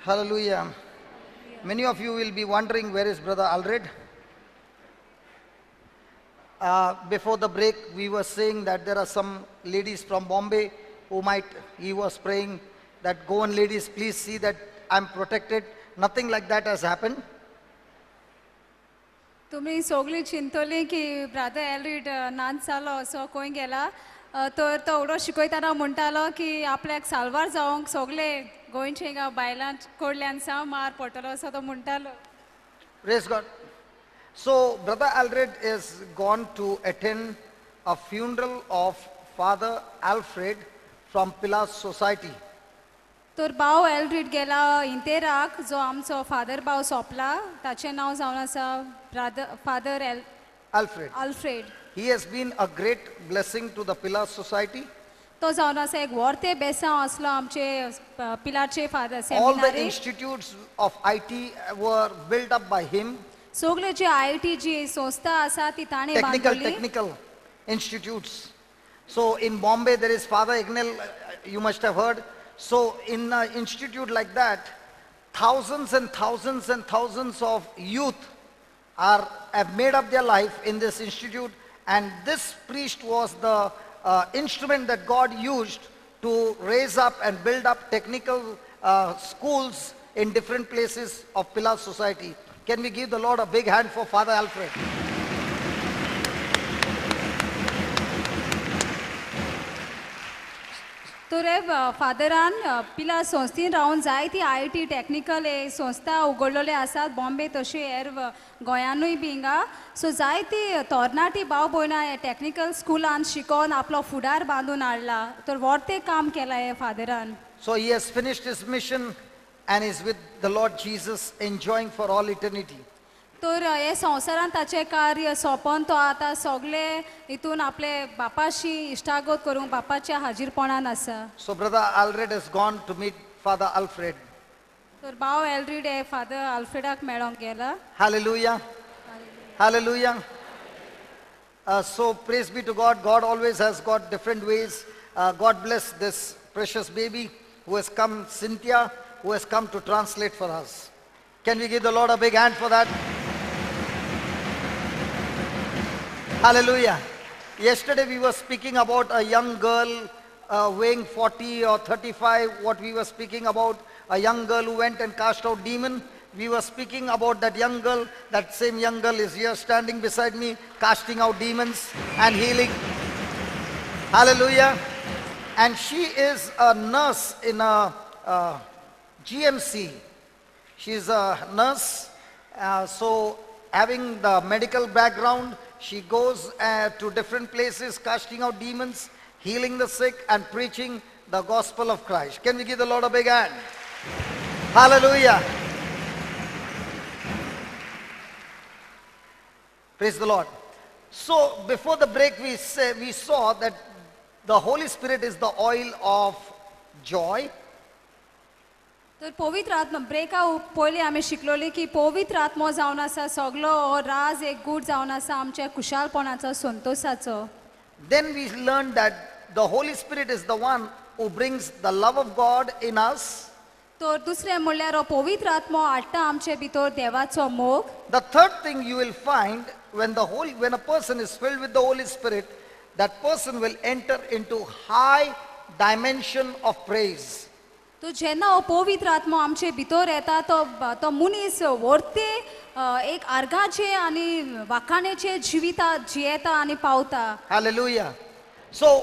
Hallelujah. Many of you will be wondering where is Brother Alred. Before the break, we were saying that there are some ladies from Bombay who he was praying that go on ladies, please see that I'm protected. Nothing like that has happened. तुम्ही सगळी चिंतली की brother एलरीड नाच जालो असो खंय गेला तर तो एवढो शिकयतना म्हणटालो की आपल्याक साल्वार जावंक सगळे गोंयचे बायलां कडल्यान साव मार पडटलो असो तो म्हणटालो. Praise God. So Brother Alred is gone to attend a funeral of Father Alfred from Pillars Society. तर भाव एलरीड गेला इंतेराक जो आमचो फादर भाव सोंपला ताचें नांव जावन आसा father Alfred. He has been a great blessing to the Pillars Society. तो जावन आसा एक व्हरते बेसांव असलो आमचे पिलारचे father All the seminary. institutes of IT were built up by him. सगळे जे आयटी जी संस्था आसा ती ताणें बांदली. Technical institutes. So in Bombay there is Father Ignel, you must have heard. So in an institute like that, thousands and thousands and thousands of youth have made up their life in this institute, and this priest was the instrument that God used to raise up and build up technical schools in different places of Pillars Society. Can we give the Lord a big hand for Father Alfred? तर फादरान पिला संस्थेन रावन जायती IT technical संस्था उगडलेले आसात बॉम्बे तशी हेर गोंयानूय B हिंगा. सो जायती तरणाटी भाव भयणां हे टॅक्निकल स्कुलान शिकोवन आपलो फुडार बांदून हाडला. तर व्हरतें काम केलां हे फादरान. So he has finished his mission and is with the Lord Jesus, enjoying for all eternity. तर हे संवसारान ताचें कार्य सोंपोन तो आतां सगळे हितून आपले बापाशी इश्टागत करूंक बापाच्या हाजीरपणान आसा. So Brother Alred has gone to meet Father Alfred. तर भाव एलरीड हे फादर आल्फ्रेडाक मेळोंक गेला. Hallelujah. Hallelujah. So praise be to God. God always has got different ways. God bless this precious baby who has come, Cynthia, who has come to translate for us. Can we give the Lord a big hand for that? Hallelujah. Yesterday we were speaking about a young girl weighing 40 or 35. What we were speaking about, a young girl who went and cast out demon. We were speaking about that young girl. That same young girl is here standing beside me, casting out demons and healing. Hallelujah. And she is a nurse in a GMC. She is a nurse. So having the medical background, she goes to different places, casting out demons, healing the sick, and preaching the gospel of Christ. Can we give the Lord a big hand? Hallelujah. Praise the Lord. So before the break, we saw that the Holy Spirit is the oil of joy. तर पवित्र आत्मा ब्रेका पयलीं आमी शिकलोली की पवित्र आत्मो जावन आसा सगलो हो राज एक गूढ जावन आसा आमच्या खुशालपणाचो संतोषाचो. Then we learned that the Holy Spirit is the one who brings the love of God in us. तर दुसरें म्हणल्यार हो पवित्र आत्मो हाडटा आमचे भितर देवाचो मोग. The third thing you will find when a person is filled with the Holy Spirit, that person will enter into high dimension of praise. तो जेन्ना हो पवित्र आत्मो आमचे भितर येता तो मनीस व्हरते एक आर्गाचे आनी वाखाणेचे जियेता आनी पावता. Hallelujah. So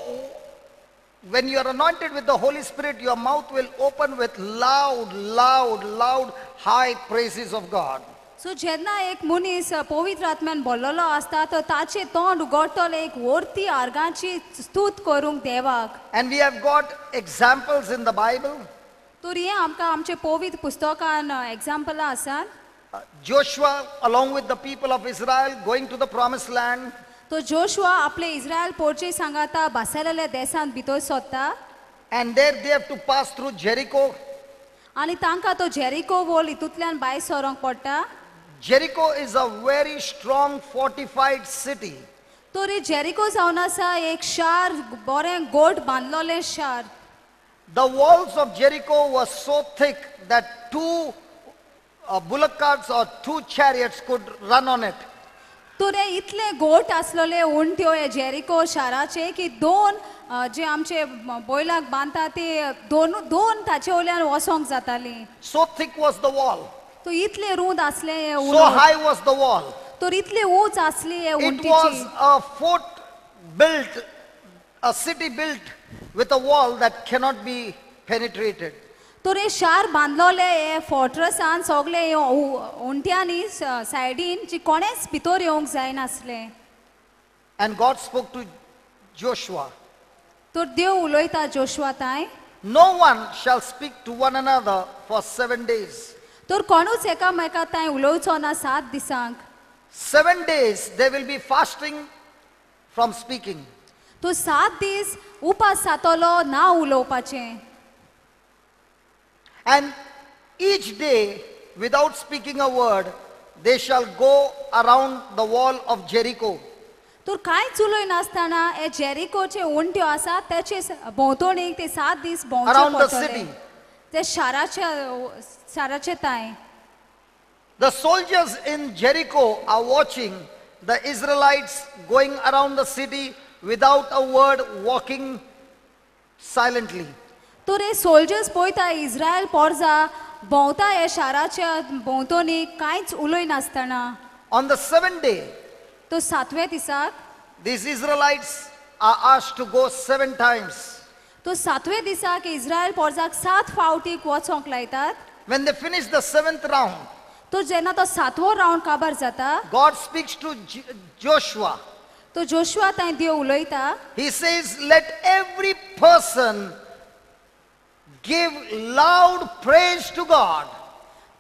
when you are anointed with the Holy Spirit, your mouth will open with loud high praises of God. सो जेन्ना एक मनीस पवित्र आत्म्यान भरलेलो आसता तो ताचे तोंड उगडटले एक व्हरती आर्गाची स्तुत करूंक देवाक. And we have got examples in the Bible. तर हे आमकां आमचे पवित्र पुस्तकान एग्जाम्पलां आसात. Joshua, along with the people of Israel, going to the promised land. तो जोशुआ आपले इस्रायल पोरचे सांगाता बासायलेल्या देशांत भितर सोदता. And there they have to pass through Jericho. आनी तांकां तो जेरिको वॉल हितूंतल्यान भायर सरोंक पडटा. Jericho is a very strong fortified city. तर जेरिको जावन आसा एक शार बरें गोट बांदलोलें शार. The walls of Jericho were so thick that two bullock carts or two chariots could run on it. तुरे इतले गोट आसलोले उंट्यो हे जेरिको शाराचे की दोन जे आमचे बोयलाक बांदता ते दोन ताचे वयल्यान वसोंक जाताली. So thick was the wall. तो इतले रूंद आसले हे So Wundt. high was the wall. तर इतली उंच आसली हे It was उंटीची. a fort built, a city built with a wall that cannot be penetrated. तर हे शार बांदलोले हे फोर्ट्रेसान सगळे हे उंट्यांनी सायडीन जी कोणेच भितर येवंक जायनासले. And God spoke to Joshua. तर देव उलयता जोशुआ ताय. No one shall speak to one another for 7 days. तर कोणूच एकामेका ताय उलोवचो ना 7 दिसांक. 7 days they will be fasting from speaking. तो 7 दीस उपास जातलो ना उलोवपाचें. And each day, without speaking a word, they shall go around the wall of Jericho. तर कांयच उलय नासतना हे जेरिकोचे उंट्यो आसा त्याचे भोंवतणीक ते 7 दीस भोंवचे Around the पडटले. city. ते शाराचे ताय. The soldiers in Jericho are watching the Israelites going around the city without a word, walking silently. तर हे सोल्जर्स पळयता इस्रायल पोरजा भोंवता हे शाराच्या भोंवतणीक कांयच उलय नासतना. On the 7th day, तो 7वें दिसाक these Israelites are asked to go 7 times. तो 7वें दिसाक इस्रायल पोरजाक 7 फावटीक वचोंक लायतात. When they finish the 7th round, तो जेन्ना तो 7वो राउंड काबार जाता God speaks to Joshua. तो जोशुआ ताई देव उलयता. He says, let every person give loud praise to God.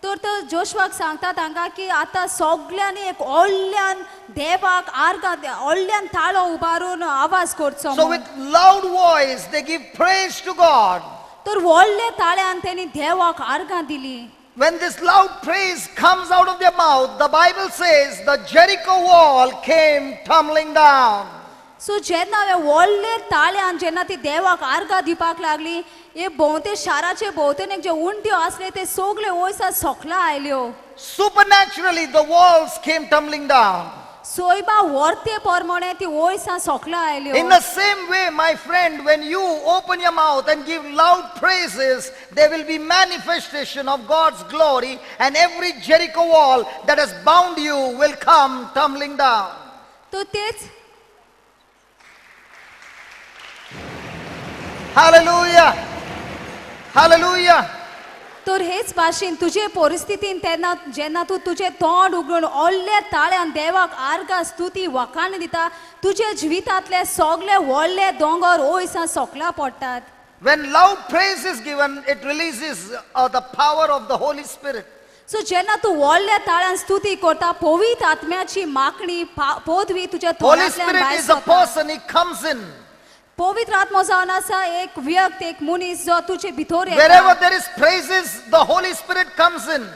तर तो जोशुआक सांगता तांकां की आतां सगळ्यांनी एक व्हडल्यान देवाक आर्गां व्हडल्यान ताळो उबारून आवाज करचो. So with loud voice they give praise to God. तर व्हडले ताळ्यान तेणी देवाक आर्गां दिली. When this loud praise comes out of their mouth, the Bible says the Jericho wall came tumbling down. सो जेन्ना हे व्हडले ताळ्यान जेन्ना ती देवाक आर्गां दिवपाक लागली हे भोंवते शाराचे भोंवतणीक जे उंट्यो आसले ते सगळे वयसा सोकला आयल्यो. Supernaturally the walls came tumbling down. सोयबा व्हरते पोरमोणे ती वयसा सोकला आयल्यो. In the same way, my friend, when you open your mouth and give loud praises, there will be manifestation of God's glory, and every Jericho wall that has bound you will come tumbling down. तो तेच Hallelujah! Hallelujah! तर हेच भाशेन तुजे परिस्थितीन तेन्ना जेन्ना तूं तुजें तोंड उगडून व्हडल्या ताळ्यान देवाक आर्गां स्तुती वखाण दिता तुजे जिवितांतले सगळे व्हडले दोंगर वयसा सोकला पडटात. When loud praise is given, it releases the power of the Holy Spirit. सो जेन्ना तूं व्हडल्या ताळ्यान स्तुती करता पवित्र आत्म्याची मागणी पदवी तुज्या Holy तोंडांतल्यान Spirit भायर is a सरता. person, he comes in. पवित्र आत्मा जावन आसा एक व्यक्ती एक मनीस जो तुजे भितर Wherever येता. there is praises, the Holy Spirit comes in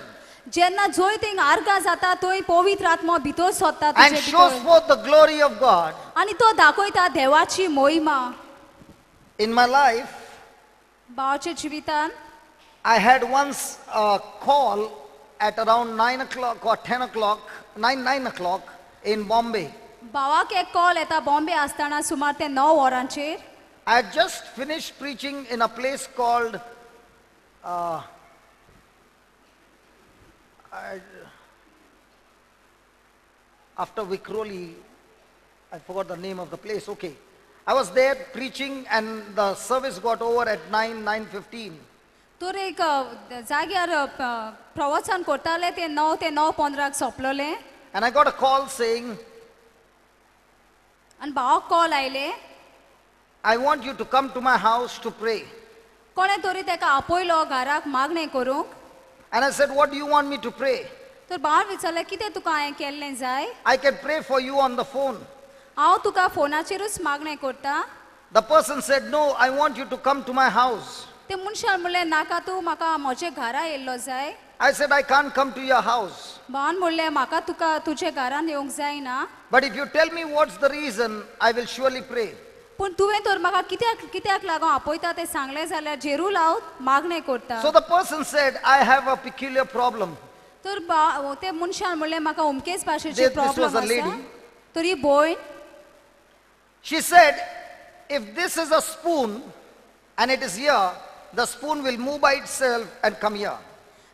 जेन्ना जंय थिंग आर्गां जाता थंय पवित्र आत्मा भितर सोदता and तुजे shows भितर. forth the glory of God. आनी तो दाखयता देवाची महिमा. In my life, भावाच्या जिवितान I had once a call at around 9 o'clock or 10 o'clock, 9 o'clock in Bombay. भावाक एक कॉल येता बॉम्बे आसतना सुमार ते 9 वरांचेर. I had just finished preaching in a place called after Vikroli, I forgot the name of the place. Okay, I was there preaching, and the service got over at 9:15. तर एक जाग्यार प्रवचन करताले ते 9 ते 9:15 सोंपलोले. And I got a call saying, आनी भावाक call आयले. I want you to come to my house to pray. कोणे तरी तेका आपयलो घराक मागणें करूंक. And I said, what do you want me to pray? तर भावान विचारलें कितें तुका हांवें केल्लें जाय. I can pray for you on the phone. हांव तुका फोनाचेरूच मागणें करता. The person said, no, I want you to come to my house. ते मनशान म्हणलें नाका तूं म्हाका म्हजे घरा येयल्लो जाय. I said, I can't come to your house. भावान म्हणलें म्हाका तुका तुजे घरान येवंक जायना. But if you tell me what's the reason, I will surely pray. पूण तुवें तर म्हाका कित्याक लागून आपयता तें सांगलें जाल्यार जेरूल हांव मागणें करता. So the person said, I have a peculiar problem. तर ते मनशान म्हणलें म्हाका अमकेच भाशेचे This प्रॉब्लेम was a आसा. lady. तर ही भयण She said, if this is a spoon and it is here, the spoon will move by itself and come here.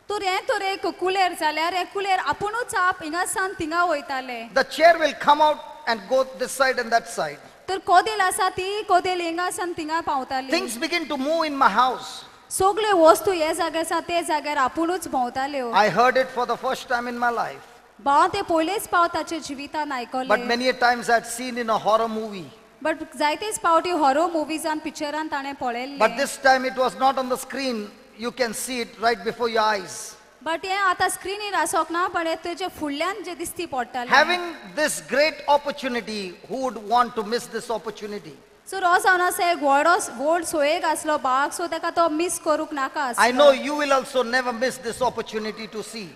तर एक कुलेर जाल्यार हे कुलेर आपुणूच आप हिंगासान थिंगा वयताले. The chair will come out and go this side and that side. तर कोदेल आसा ती कोदेल हिंगासान थिंगा पावताली. Things begin to move in my house. सगळे वस्तू हे जाग्यार आसा ते जाग्यार आपुणूच भोंवताल्यो. I heard it for the first time in my life. भाव ते पयलेच पाव ताचे जिवितान But आयकले. many a times I had seen in a horror movie. But जायतेच पावटी हॉरर मुवीजान पिक्चरान ताणें But पळयल्लें. this time it was not on the screen. You can see it right before your eyes. But हे आतां स्क्रीनीर आसोक ना पण हे तेजे फुडल्यान जे दिसती पडटालें. Having this great opportunity, who would want to miss this opportunity? सो हो जावन आसा एक व्हड सोयेक आसलो भाग सो ताका तो मिस करूंक नाका I know आसलो. you will also never miss this opportunity to see.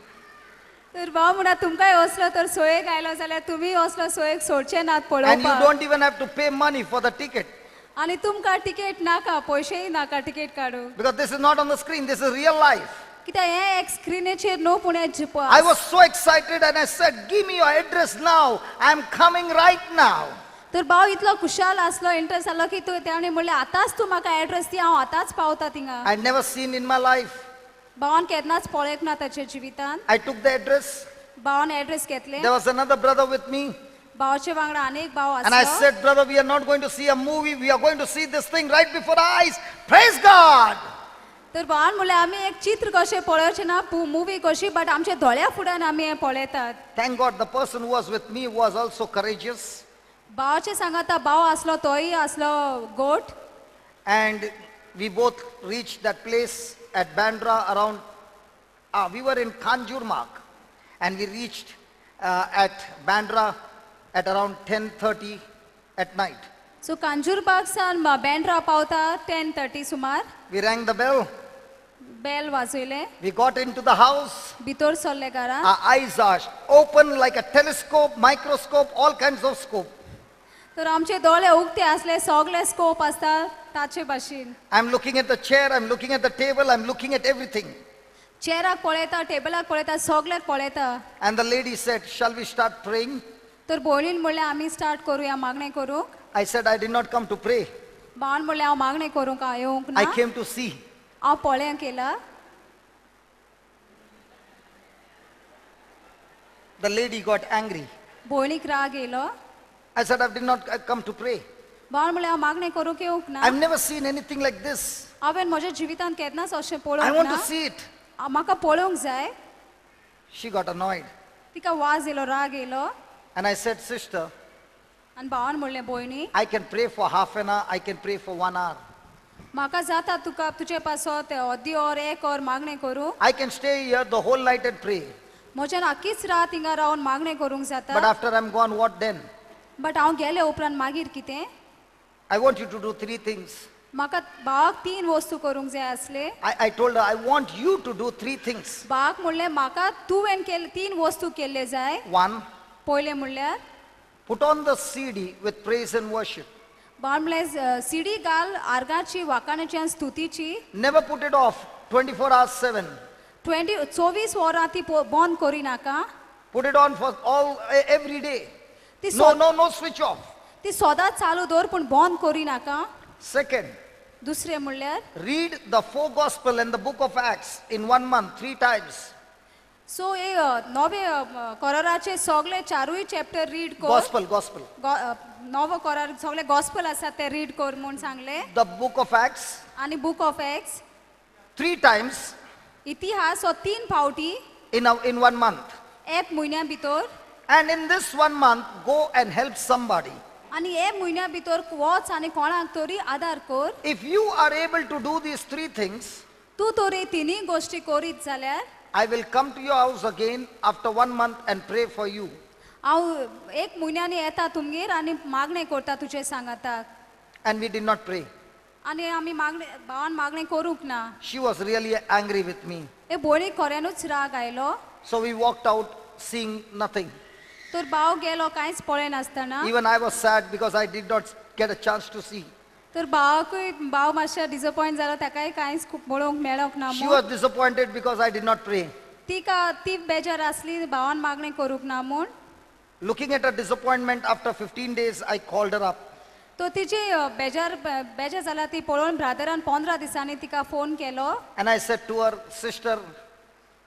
तर भाव म्हणा तुमकांय असलो तर सोयेक आयलो जाल्यार तुमी असलो सोयेक सोडचे नात And you पळोवपाक. don't even have to pay money for the ticket. आनी तुमकां टिकेट नाका पयशेय नाका टिकेट काडूंक. Because this is not on the screen, this is real life. कित्याक हे एक स्क्रिनीचेर न्हू पूण I was so excited and I said, give me your address now. I'm coming right now. तर भाव इतलो खुशाल आसलो इंट्रस्ट जालो की ताणें म्हणलें आतांच तूं म्हाका एड्रेस दी हांव आतांच पावता थिंगा. I'd never seen in my life. भावान केन्नाच पळयक ना ताच्या जिवितान. I took the address. भावान एड्रेस घेतलें. There was another brother with me. भावाचे वांगडा आनीक भाव And I आसलो. said, brother, we are not going to see a movie. We are going to see this thing right before our eyes. Praise God. तर भावान म्हणलें आमी एक चित्र कशें पळोवचें ना मुवी कशी बट आमच्या दोळ्या फुड्यान आमी हें पळयतात. Thank God the person who was with me was also courageous. भावाचे सांगाता भाव आसलो तोय आसलो गोट. And we both reached that place at Bandra around, we were in Kanjurmarg. And we reached at Bandra at around 10:30 at night. सो कांजूरबाग सान बँड्रा पावता 10:30 सुमार. We rang the bell. Bell वाजयलें. We got into the house. भितर सरले घरान. Our eyes are open like a telescope, microscope, all kinds of scope. तर आमचे दोळे उगते आसले सगळे स्कोप आसता ताचे भाशेन. I'm looking at the chair, I'm looking at the table, I'm looking at everything. चेराक पळयता टेबलाक पळयता सगळ्याक पळयता. And the lady said, shall we start praying? तर भयणीन म्हणलें आमी स्टार्ट करुया मागणें करूंक. I said, I did not come to pray. भावान म्हणलें हांव मागणें करूंक येवंक ना. I came to see. हांव पळोवंक केला. The lady got angry. भयणीक राग येयलो. I said, I did not come to pray. भावान म्हणलें हांव मागणें करूंक येवंक ना. I've never seen anything like this. हांवें म्हज्या जिवितान केन्नाच अशें I पळोवंक want ना. to see it. म्हाका पळोवंक जाय. She got annoyed. तिका वाज येयलो राग येयलो. And I said, sister, आनी भावान म्हणलें भयणी I can pray for half an hour, I can pray for 1 hour. म्हाका जाता तुका तुजे पासत अर्दी ऑर एक ऑर मागणें करूं. I can stay here the whole night and pray. म्हज्यान आख्खीच रात हिंगा रावन मागणें करूंक But जाता. after I'm gone, what then? But हांव गेले उपरांत मागीर कितें. I want you to do 3 things. म्हाका भावाक 3 वस्तू करूंक जाय आसले. I told her, I want you to do 3 things. भावाक म्हणलें म्हाका तुवें केले 3 वस्तू केल्ले जाय. 1, पयलें म्हणल्यार put on the CD with praise and worship. भावान म्हणलें सीडी घाल आर्गाची वाकाण्याची आनी स्तुतीची. Never put it off 24 hours 7. 24 वरां ती बंद करी नाका. Put it on for every day. ती No switch off. ती सदांच चालू दवर पूण बंद करी नाका. Second, दुसरें म्हणल्यार read the 4 gospel and the book of Acts in 1 month 3 times. सो हे नवे कोराराचे सगळे 4 चॅप्टर रीड कर. Gospel. नवो कोरार सगळे गॉस्पल आसात ते रीड कर म्हूण सांगले. The book of Acts आनी बुक ऑफ एक्स 3 times इतिहास हो 3 फावटी in 1 month. एक म्हयन्या भितर. And in this 1 month, go and help somebody. आनी हे म्हयन्या भितर वच आनी कोणाक तरी आदार कर. If you are able to do these 3 things, तूं तरी तिनी गोश्टी करीत जाल्यार I will come to your house again after 1 month and pray for you. हांव एक म्हयन्यानी येता तुमगेर आनी मागणें करता तुजे सांगाताक. And we did not pray. आनी आमी भावान मागणें करूंक ना. She was really angry with me. हे भयणीक खऱ्यानूच राग आयलो. So we walked out seeing nothing. तर भाव गेलो कांयच पळय नासतना Even I was sad because I did not get a chance to see. तर भावाकूय भाव मातशें डिसअपॉयंट जालो ताकाय कांयच खूब पळोवंक मेळोंक ना She म्हूण was disappointed because I did not pray. ती बेजार आसली भावान मागणें करूंक ना म्हूण Looking at her disappointment, after 15 days, I called her up. तो तिची बेजार जाल्या ती पळोवन ब्रादरान 15 दिसांनी तिका phone Kelo And I said to her, Sister,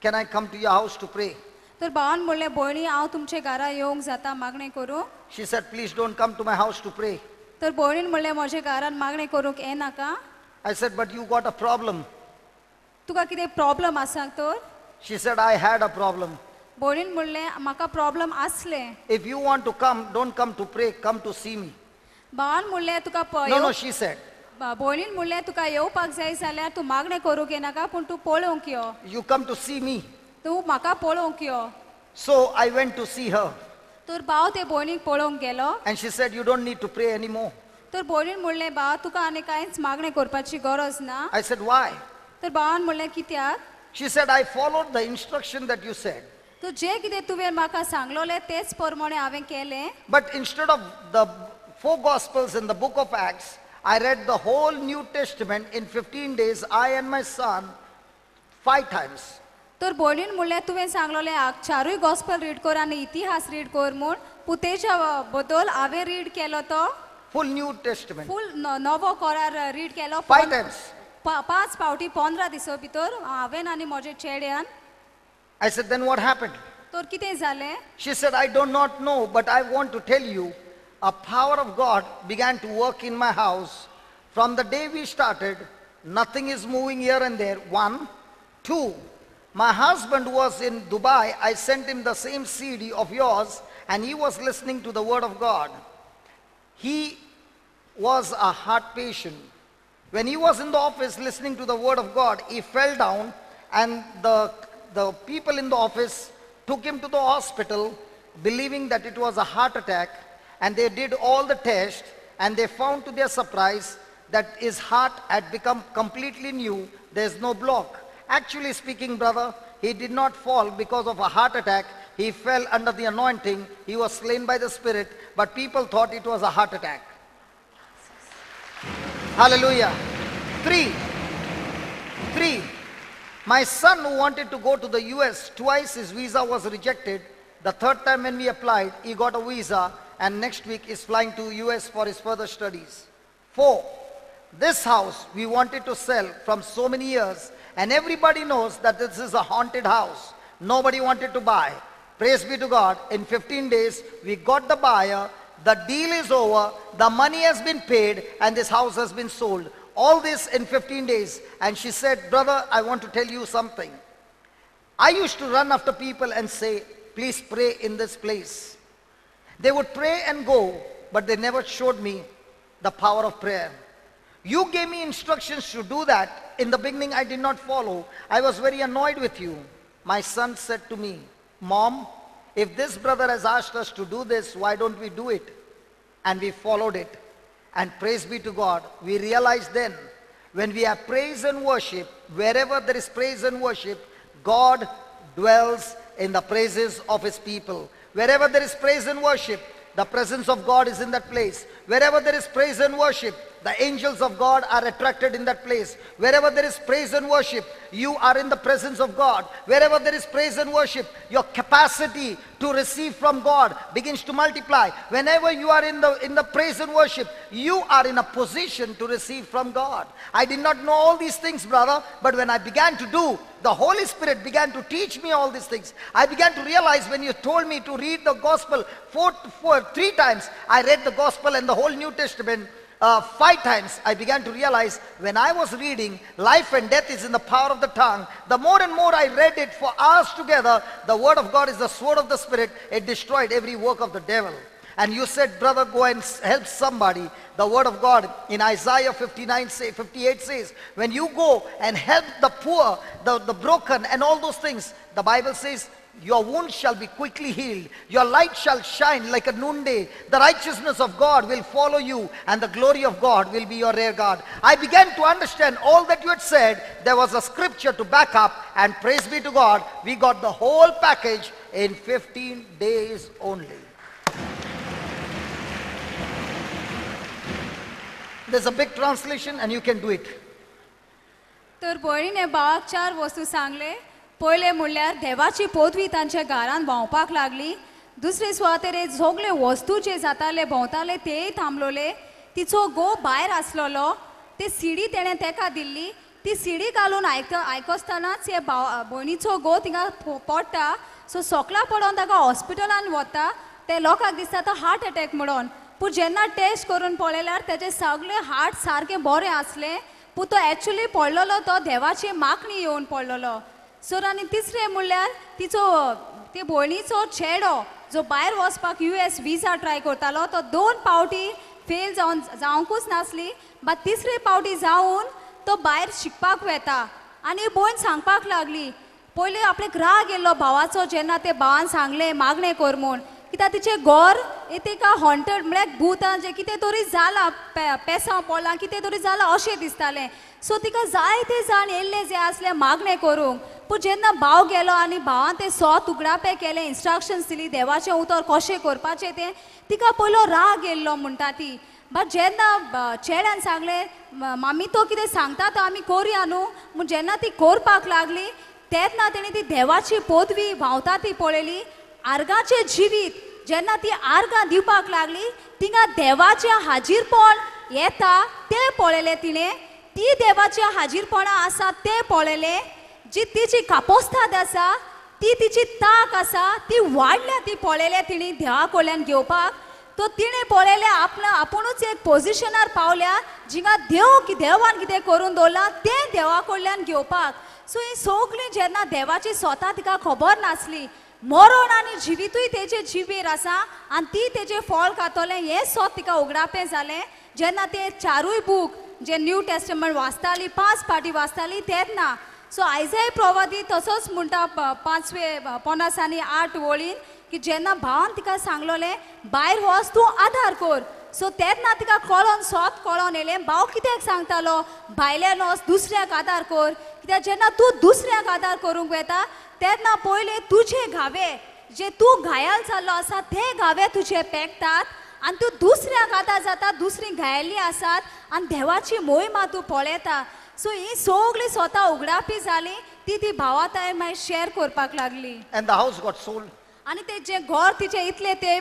can I come to your house to pray? तर भावान म्हणलें भयणी हांव तुमचे घरा येवंक जाता मागणें करूं She said, please don't come to my house to pray. तर भयणीन म्हणलें म्हज्या घरान मागणें करूंक येनाका I said, but you got a problem. तुका कितें प्रॉब्लम आसा तर She said, I had a problem. भयणीन म्हणलें म्हाका प्रॉब्लम आसलें If you want to come, don't come to pray, come to see me. भावान म्हणलें तुका No, she said, भयणीन म्हणलें तुका येवपाक जाय जाल्यार तूं मागणें करूंक येनाका पूण तूं पळोवंक यो you come to see me. तूं म्हाका पळोवंक यो So I went to see her. तर भाव ते भयणीक पळोवंक गेलो And she said, you don't need to pray anymore. तर भयणीन म्हणलें भाव तुका आनी कांयच मागणें करपाची गरज ना I said, why? तर भावान म्हणलें कित्याक She said, I followed the instruction that you said. तर जें कितें तुवें म्हाका सांगलोलें तेच प्रमाणे हांवें केलें But instead of the 4 Gospels in the book of Acts, I read the whole New Testament in 15 days, I and my son, 5 times. तर भयणीन म्हणलें तुवें सांगलोलें चारूय गॉस्पल रीड कर आनी इतिहास रीड कर म्हूण पूण तेच्या बद्दल हांवें रीड केलो तो Full New Testament. फूल नवो करार रीड केलो 5 times. 5 फावटी 15 दिसां भितर हांवें आनी म्हजे चेड्यान I said, then what happened? तर कितें जालें She said, I do not know, but I want to tell you, a power of God began to work in my house. From the day we started, nothing is moving here and there. 1. 2. My husband was in Dubai. I sent him the same CD of yours, and he was listening to the word of God. He was a heart patient. When he was in the office listening to the word of God, he fell down, and the people in the office took him to the hospital believing that it was a heart attack, and they did all the tests, and they found to their surprise that his heart had become completely new. There's no block. Actually speaking, brother, he did not fall because of a heart attack. He fell under the anointing. He was slain by the Spirit, but people thought it was a heart attack. Hallelujah. 3. My son who wanted to go to the US, twice his visa was rejected. The third time when we applied, he got a visa, and next week is flying to US for his further studies. 4. This house we wanted to sell from so many years, and everybody knows that this is a haunted house. Nobody wanted to buy. Praise be to God. In 15 days, we got the buyer. The deal is over. The money has been paid, and this house has been sold. All this in 15 days. And she said, brother, I want to tell you something. I used to run after people and say, please pray in this place. They would pray and go, but they never showed me the power of prayer. You gave me instructions to do that. In the beginning, I did not follow. I was very annoyed with you. My son said to me, Mom, if this brother has asked us to do this, why don't we do it? And we followed it. And praise be to God, we realized then, when we have praise and worship, wherever there is praise and worship, God dwells in the praises of his people. Wherever there is praise and worship, the presence of God is in that place. Wherever there is praise and worship, the angels of God are attracted in that place. Wherever there is praise and worship, you are in the presence of God. Wherever there is praise and worship, your capacity to receive from God begins to multiply. Whenever you are in the praise and worship, you are in a position to receive from God. I did not know all these things, brother, but when I began to do, the Holy Spirit began to teach me all these things. I began to realize when you told me to read the gospel 3 times, I read the gospel and the whole New Testament 5 times. I began to realize when I was reading life and death is in the power of the tongue, the more and more I read it for hours together, the word of God is the sword of the Spirit. It destroyed every work of the devil. And you said, brother, go and help somebody. The word of God in Isaiah 58 says, when you go and help the poor, the broken and all those things, the Bible says, your wounds shall be quickly healed. Your light shall shine like a noonday. The righteousness of God will follow you, and the glory of God will be your rear guard. I began to understand all that you had said. There was a scripture to back up, and praise be to God, we got the whole package in 15 days only. There's a big translation and you can do it. तर भयणीने भावाक 4 वस्तू सांगले. पयले म्हणल्यार देवाची पदवी तांच्या घरान भोंवपाक लागली. दुसरे सुवातेर सगळे वस्तू जे जाताले भोंवताले तेय थांबलोले. तिचो घोव भायर आसलोलो. ते सिडी तेणें तेका दिल्ली. ती सिडी घालून आयकसतानाच हे भयणीचो घोव थिंगा पडटा. सो सकला पडोन ताका हॉस्पिटलान वता. ते लोकांक दिसता तो हार्ट अटॅक म्हणून. पूण जेन्ना टेस्ट करून पळयल्यार तेजे सगळे हार्ट सारके बरे आसले. पूण तो एक्चुली पडलेलो तो देवाची मागणी येवन पडलेलो. सो आनी तिसरें म्हणल्यार तिचो ते भयणीचो चेडो जो भायर वचपाक US विजा ट्राय करतालो तो 2 पावटी फेल जावंकूच नासली. बट तिसरे पावटी जावन तो भायर शिकपाक वता. आनी भयण सांगपाक लागली. पयलीं आपल्याक राग येयल्लो भावाचो जेन्ना ते भावान सांगलें मागणें कर म्हूण. कित्याक तिचें घर तिका हॉन्टेड म्हळ्यार भूतां जें कितें तरी जालां पेसां पडलां कितें तरी जालां अशें दिसतालें. सो तिका जायते जाण येयल्ले जे आसले मागणें करूंक. पूण जेन्ना भाव गेलो आनी भावान तें सोत उगडापे केलें इन्स्ट्रक्शन्स दिली देवाचें उतर कशें करपाचें तें तिका पयलो राग येयल्लो म्हणटा ती. बट जेन्ना चेड्यान सांगलें मामी तो कितें सांगता तो आमी करया न्हू म्हूण जेन्ना ती करपाक लागली तेन्ना तेणी ती देवाची पदवी भावता ती पळयली. आर्गाचें जिवीत जेन्ना ती आर्गां दिवपाक लागली तिंगा देवाचें हाजीरपण येता तें पळयलें तिणें. ती देवाचें हाजीरपणां आसा तें पळयलें. जी तिची कापोस्ताद आसा ती तिची ताक आसा ती वाडल्या ती पळयलें तिणी देवा कडल्यान घेवपाक. तो तिणें पळयलें आपुणूच एक पोजिशनार पावल्या जिंगा देवान कितें करून दवरलां तें देवा कडल्यान घेवपाक. सो ही सगळीं जेन्ना देवाची स्वता तिका खबर नासली मरण आनी जिवितूय तेजे जिवीर आसा आनी ती तेजें फळ खातलें हें सोत तिका उगडापें जालें. जेन्ना ते 4 बूक जे न्यू टेस्टमेंट वाचताली 5 फावटी वाचताली तेन्ना. सो आयजाय प्रवादी तसोच म्हणटा 5 आनी 8 वळीन की जेन्ना भावान तिका सांगलोलें भायर वच तूं आदार कर. सो तेन्ना तिका कळोन सोत कळोन येलें भाव कित्याक सांगतालो भायल्यान वच दुसऱ्याक आदार कर. कित्याक जेन्ना तूं दुसऱ्याक आदार करूंक वेता तेन्ना पयले तुजे घावे जे तूं घायल जाल्लो आसा ते घावे तुजे पेकतात आनी तूं दुसऱ्याक आदार जाता दुसरीं घायल्लीं आसात आनी देवाची मोहिमा तूं पळयता. सो ही सगळीं स्वता उगडापी जाली. ती भावा थंय मागीर शेअर करपाक लागली. And the house got sold. आनी ते जे घर तिचे इतले ते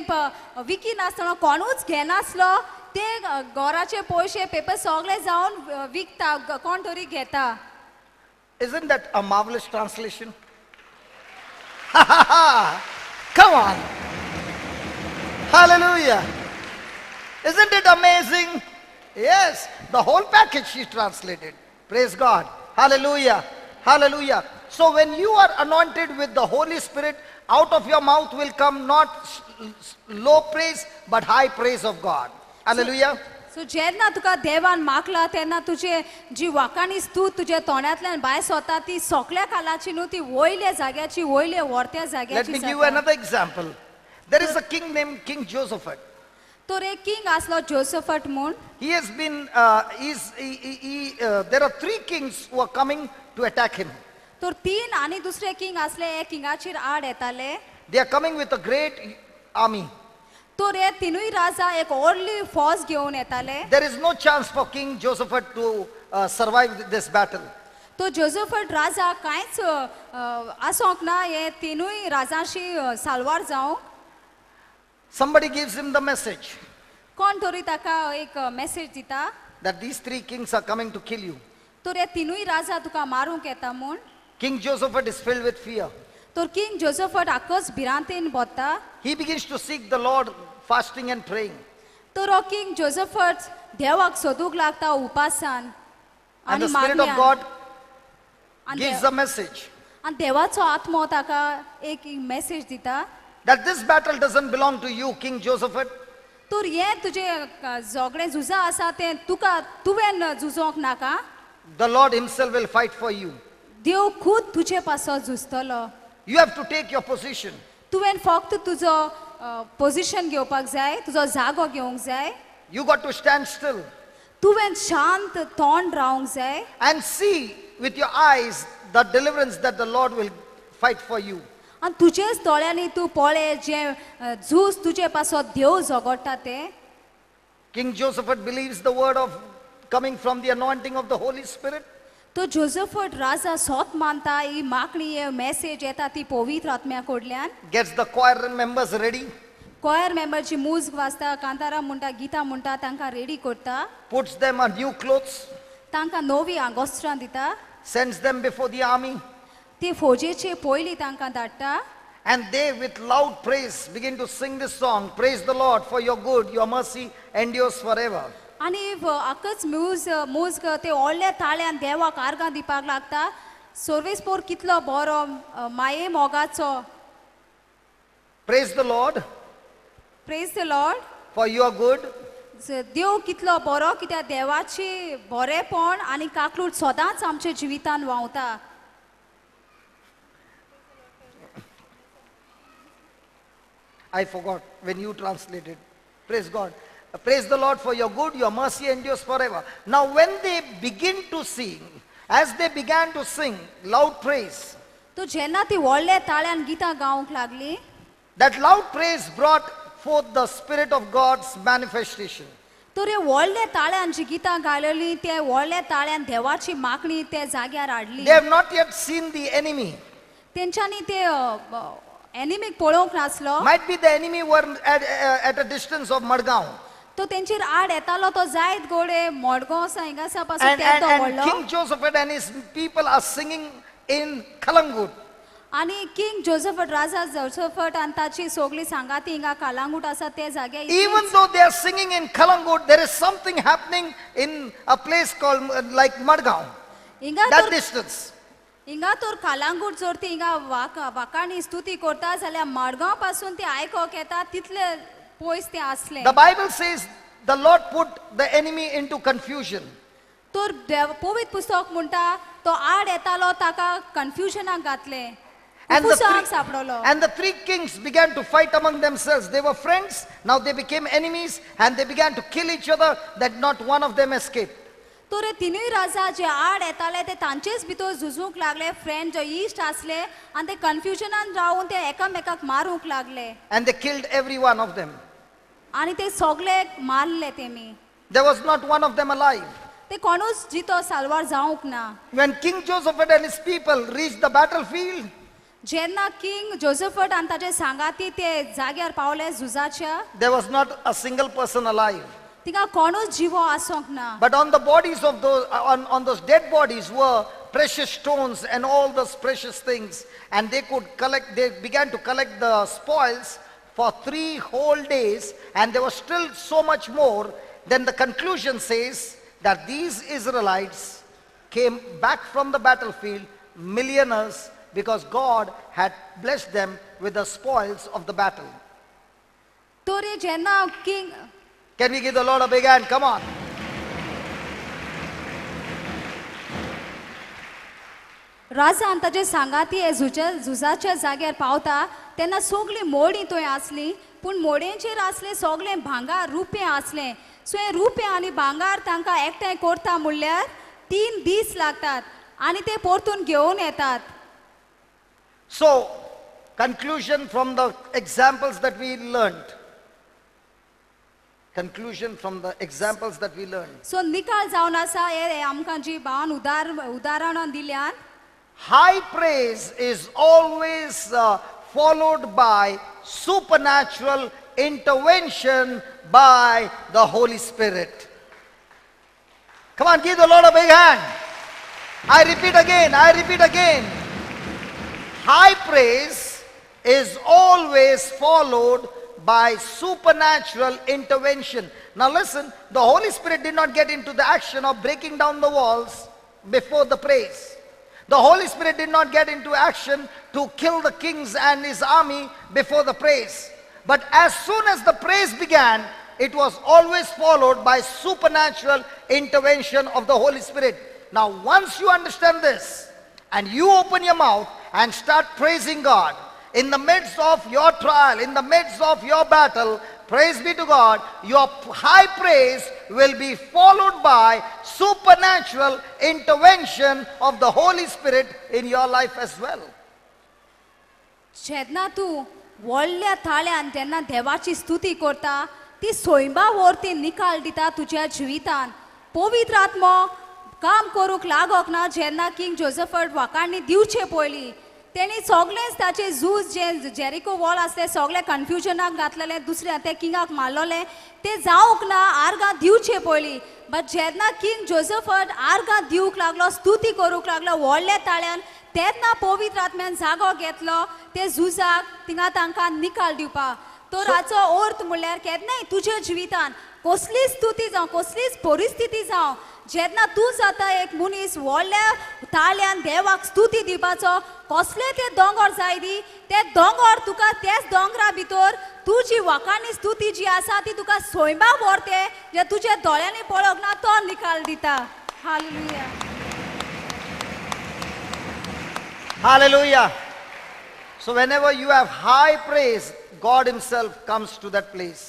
विकी नासतना कोणूच घेनासलो ते घराचे पयशे पेपर सगळे जावन विकता कोण तरी घेता. Isn't that a marvelous translation? Come on. Hallelujah. Isn't it amazing? Yes, the whole package she translated. Praise God. Hallelujah. Hallelujah. So when you are anointed with the Holy Spirit, out of your mouth will come not low praise, but high praise of God. Hallelujah. सो जेन्ना तुका देवान मागला तेन्ना तुजे जी वाकाणी स्तूत तुजे तोंडांतल्यान भायर सरता ती सगळ्या कालाची न्हू ती वयल्या जाग्याची वयल्या व्हरत्या Let जाग्याची me give you जाता. another example. There is a king named King Josephat. तर एक किंग आसलो जोसफट म्हूण. He has been, there are 3 kings who are coming to attack him. तर 3 आनी दुसरे किंग आसले हे किंगाचेर आड येताले. They are coming with a great army. तर हे तिनूय राजा एक व्हडली फौज घेवन येताले. There is no chance for King Josephat to survive this battle. तो जोसफट राजा कांयच आसोंक ना हे तिनूय राजांशी सालवार जावंक. Somebody gives him the message कोण तरी ताका एक मेसेज दिता that these 3 kings are coming to kill you. तर हे तिनूय राजा तुका मारूंक येता म्हूण. King Josephat is filled with fear. तर किंग जोसफट आखच भिरांतेन बसता. He begins to seek the Lord fasting and praying. तर हो किंग जोसफट देवाक सोदूंक लागता उपासान And आनी the Spirit of मागण्यान. God आनी gives a message आनी देवाचो आत्मो ताका एक मेसेज दिता. that this battle doesn't belong to you, King Josephat. तर हें तुजें झगडें झुजा आसा तें तुका तुवें झुजोंक नाका. The Lord himself will fight for you. देव खूद तुजे पासो झुजतलो. You have to take your position. तुवें फक्त तुजो पोजिशन घेवपाक जाय तुजो जागो घेवंक जाय. You got to stand still तुवें शांत तोंड रावंक जाय and see with your eyes the deliverance that the Lord will fight for you. आणि तुजेच दोळ्यांनी तू पळे जे झूज तुजे पासो देव झगडटा ते. King Josephat believes the word of coming from the anointing of the Holy Spirit. तो जोसेफट राजा सोत मानता ही मागणी हे मेसेज येता ती पवित्र आत्म्या कडल्यान. Gets the choir members ready. Choir मेंबरची मूज वाजता, कांतारा म्हणटा, गीता म्हणटा, तांकां रेडी करता. Puts them on new clothes. तांकां नवी आगोस्त्रां दिता. Sends them before the army. ती फौजेचे पयली तांकां धाडटा. And they with loud praise begin to sing this song. Praise the Lord for your good, your mercy endures forever. आणि आकच मूज ते व्हडल्या ताळ्यान देवाक आर्गां दिवपाक लागता. सर्वेस्पोर कितलो बरो माये मोगाचो. Praise the Lord praise the Lord. for your good. देव कितलो बरो कित्याक देवाची बरेपण आनी काकलूट सदांच आमच्या जिवितान व्हांवता. I forgot when you translated. Praise God. Praise the Lord for your good, your mercy endures forever. Now when they begin to sing, as they began to sing loud praise, तो जेन्ना ती व्हडल्या ताळ्यान गितां गावंक लागली, that loud praise brought forth the Spirit of God's manifestation. तो रे व्हडल्या ताळ्यान जी गितां गायलेली ते व्हडल्या ताळ्यान देवाची मागणी ते जाग्यार हाडली. They have not yet seen the enemy. तेंच्यांनी ते एनिमीक पळोवंक नासलो. Might be the enemy were at a distance of Madgaon. तो तेंचेर आड येतालो तो जायत गोडे मडगांव आसा हिंगासा पासून And, तें तो and व्हडलो. King Josephat and his people are singing in Kalangut. आणि किंग जोसेफट राजा जोसेफट आणि ताची सगळी सांगाती हिंगा कालांगूट आसा ते जाग्यार. Even though they are singing in Kalangut, there is something happening in a place called like Madgaon. हिंगा That तर distance. हिंगा तर कालांगूट जर ती हिंगा वाकाणी स्तुती करता जाल्यार मडगांव पासून ती आयकोक येता तितले पयस ते आसले. The Bible says the Lord put the enemy into confusion. तर पवित्र पुस्तक म्हणटा तो आड येतालो ताका कन्फ्युजनाक घातले. And सापडलो. and the three kings began to fight among themselves. They were friends, now they became enemies, and they began to kill each other, that not one of them escaped. तो रे तिनूय राजा जे आड येताले ते तांचेच भितर झुजूंक लागले. फ्रेंड जो इश्ट आसले आनी ते कन्फ्युजनान रावून ते एकामेकाक मारूंक लागले. And they killed every one of them. आनी ते सगळे मारले तेमी. There was not one of them alive. ते कोणूच जितो साल्वार जावंक ना. When King Josephat and his people reached the battlefield, जेन्ना किंग जोसेफट आनी ताचे सांगाती ते जाग्यार Pawle झुजाच्या, there was not a single person alive. तिका कोणूच जिवो आसोंक ना. But on the bodies of those, on those dead bodies were precious stones and all those precious things. And they began to collect the spoils for 3 whole days. And there was still so much more. Then the conclusion says that these Israelites came back from the battlefield millionaires, because God had blessed them with the spoils of the battle. तो रे जेन्ना king Can we give the Lord a big hand? Come on. राजा आनी ताचे सांगाती हे झुजाच्या जाग्यार पावता तेन्ना सगळी मोडी थंय आसली. पूण मोडयेचेर आसले सगळे भांगार रुपें आसलें. सो हे रुपें आनी भांगार तांकां एकठांय करता म्हणल्यार 3 दीस लागतात आनी ते परतून घेवन येतात. So, conclusion from the examples that we learned. Conclusion from the examples that we learned. सो निकाल जावन आसा हे आमकां जी भावान उदाहरणां दिल्यान. High praise is always followed by supernatural intervention by the Holy Spirit. Come on, give the Lord a big hand. I repeat again. High praise is always followed by supernatural intervention. Now listen, the Holy Spirit did not get into the action of breaking down the walls before the praise. The Holy Spirit did not get into action to kill the kings and his army before the praise. But as soon as the praise began, it was always followed by supernatural intervention of the Holy Spirit. Now once you understand this, and you open your mouth and start praising God, in the midst of your trial, in the midst of your battle, praise be to God, your high praise will be followed by supernatural intervention of the Holy Spirit in your life as well. जेन्ना तूं व्हडल्या ताळ्यान जेन्ना देवाची स्तुती करता ती सोयंबा वरती निकाल दिता तुज्या जिवितान पवित्र आत्मो काम करूंक लागोक ना जेन्ना किंग जोसेफट वाकाणणी दिवचे पयलीं तेणी सगळेंच ताचें झूज जें जेरिको वॉल आसलें सगळें कन्फ्युजनाक घातलेलें दुसऱ्या ते किंगाक मारलोलें तें जावंक ना आर्गां दिवचे पयलीं बट जेन्ना किंग जोसेफट आर्गां दिवंक लागलो स्तुती करूंक लागलो व्हडल्या ताळ्यान तेन्ना पवित्र आत्म्यान जागो घेतलो ते झुजाक थिंगा तांकां निकाल दिवपाक तर हाचो अर्थ म्हणल्यार केन्नाय तुज्या जिवितान कसलीच स्तुती जावं कसलीच परिस्थिती जावं जेन्ना तूं जाता एक मनीस व्हडल्या ताळ्यान देवाक स्तुती दिवपाचो कसले ते दोंगर जाय दी ते दोंगर तुका तेच दोंगरा भितर तुजी वाकाणी स्तुती जी आसा ती तुका सोयंबा व्हरते जे तुज्या दोळ्यांनी पळोवंक ना तो निकाल दिता hallelujah Hallelujah. So whenever you have high praise, God himself comes to that place.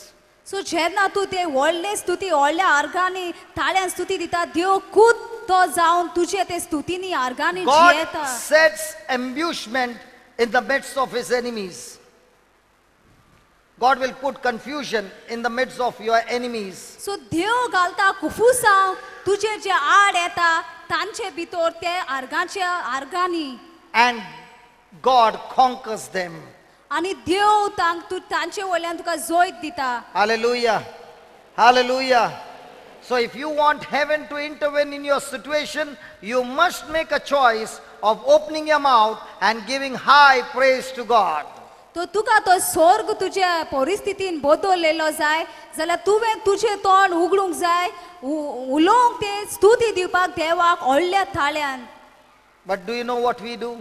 सो जेन्ना तूं ते व्हडले स्तुती व्हडल्या आर्गांनी ताळ्यान स्तुती दिता देव खूद तो जावन तुजे ते स्तुतीनी आर्गांनी God जियेता sets ambushment in the midst of his enemies. God will put confusion in the midst of your enemies. सो देव घालता कुफुसांव तुजे जे आड येता तांचे भितर ते आर्गांच्या आर्गांनी And God conquers them. आनी देव तांचे वयल्यान तुका जोत दिता Hallelujah. Hallelujah. So if you want heaven to intervene in your situation, you must make a choice of opening your mouth and giving high praise to God. तो तुका तो स्वर्ग तुज्या परिस्थितीन बदललेलो जाय जाल्यार तुवें तुजें तोंड उगडूंक जाय उलोवंक ते स्तुती दिवपाक देवाक व्हडल्या ताळ्यान But do you know what we do?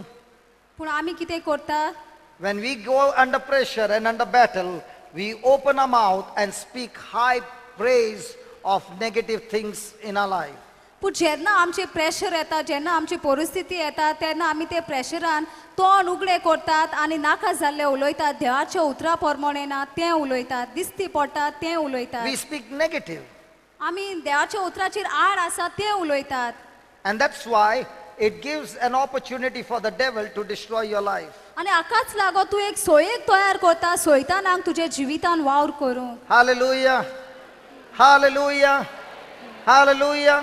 पूण आमी कितें करता When we go under pressure and under battle, we open our mouth and speak high praise of negative things in our life. पूण जेन्ना आमचे प्रेशर येता जेन्ना आमची परिस्थिती येता तेन्ना आमी ते प्रेशरान तोंड उगडें करतात आनी नाका जाल्लें उलयतात देवाच्या उतरा प्रमाणे ना तें उलयतात दिसती पडटा तें उलयतात We speak negative. आमी देवाच्या उतराचेर आड आसा तें उलयतात And that's why it gives an opportunity for the devil to destroy your life. आनी हाकाच लागो तूं एक सोयेक तयार करता सोयतानाक तुजे जिवितान वावर करूंक Hallelujah. Hallelujah. Hallelujah.